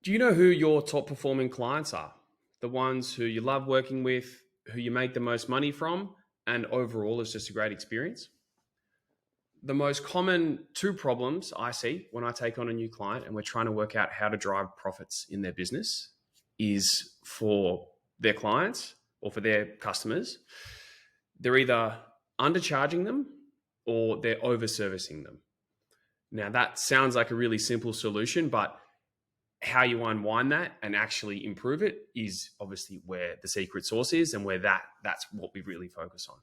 Do you know who your top performing clients are? The ones who you love working with, who you make the most money from, and overall is just a great experience? The most common two problems I see when I take on a new client and we're trying to work out how to drive profits in their business is for their clients or for their customers. They're either undercharging them or they're overservicing them. Now, that sounds like a really simple solution, but how you unwind that and actually improve it is obviously where the secret sauce is and where that's what we really focus on.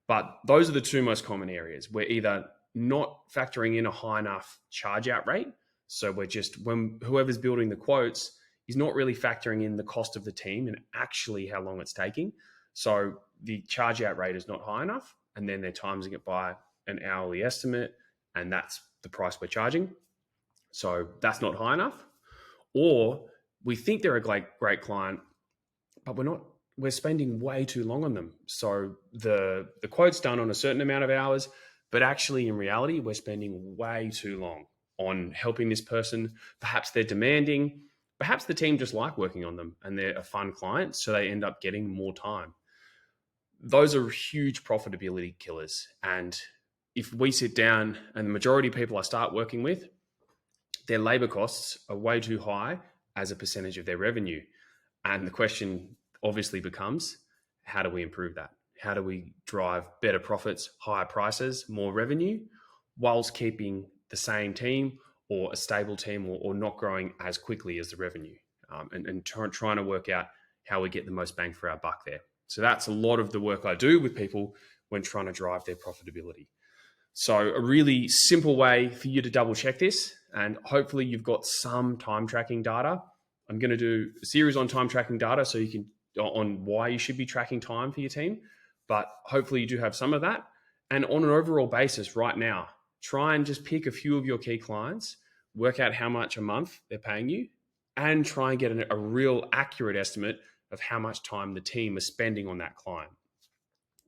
But those are the two most common areas. We're either not factoring in a high enough charge out rate. So we're just, when whoever's building the quotes is not really factoring in the cost of the team and actually how long it's taking. So the charge out rate is not high enough. And then they're timesing it by an hourly estimate. And that's the price we're charging. So that's not high enough. Or we think they're a great client, but we're spending way too long on them. So the quote's done on a certain amount of hours, but actually in reality, we're spending way too long on helping this person. Perhaps they're demanding, perhaps the team just like working on them and they're a fun client, so they end up getting more time. Those are huge profitability killers. And if we sit down and the majority of people I start working with, their labor costs are way too high as a percentage of their revenue. And the question obviously becomes, how do we improve that? How do we drive better profits, higher prices, more revenue, whilst keeping the same team or a stable team or not growing as quickly as the revenue? And trying to work out how we get the most bang for our buck there. So that's a lot of the work I do with people when trying to drive their profitability. So a really simple way for you to double check this, and hopefully you've got some time tracking data. I'm going to do a series on time tracking data so you can, on why you should be tracking time for your team, but hopefully you do have some of that. And on an overall basis right now, try and just pick a few of your key clients, work out how much a month they're paying you, and try and get a real accurate estimate of how much time the team is spending on that client.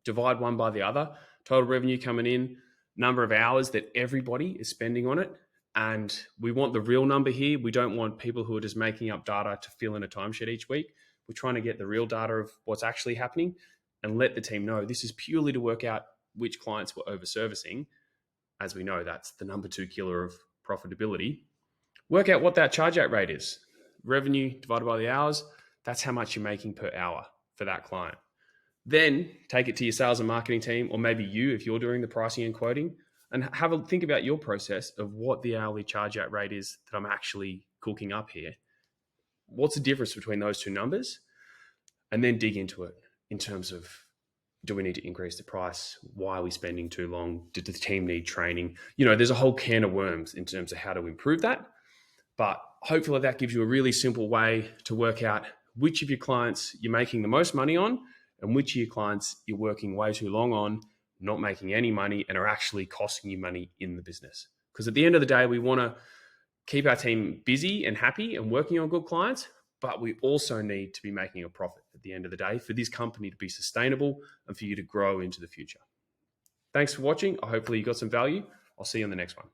Divide one by the other, total revenue coming in, number of hours that everybody is spending on it. And we want the real number here. We don't want people who are just making up data to fill in a timesheet each week. We're trying to get the real data of what's actually happening and let the team know this is purely to work out which clients we're overservicing. As we know, that's the number two killer of profitability. Work out what that charge out rate is. Revenue divided by the hours, that's how much you're making per hour for that client. Then take it to your sales and marketing team, or maybe you, if you're doing the pricing and quoting, and have a think about your process of what the hourly charge out rate is that I'm actually cooking up here. What's the difference between those two numbers? And then dig into it in terms of, do we need to increase the price? Why are we spending too long? Did the team need training? There's a whole can of worms in terms of how to improve that. But hopefully that gives you a really simple way to work out which of your clients you're making the most money on and which of your clients you're working way too long on, not making any money, and are actually costing you money in the business. Because at the end of the day, we want to keep our team busy and happy and working on good clients, but we also need to be making a profit at the end of the day for this company to be sustainable and for you to grow into the future. Thanks for watching. Hopefully you got some value. I'll see you on the next one.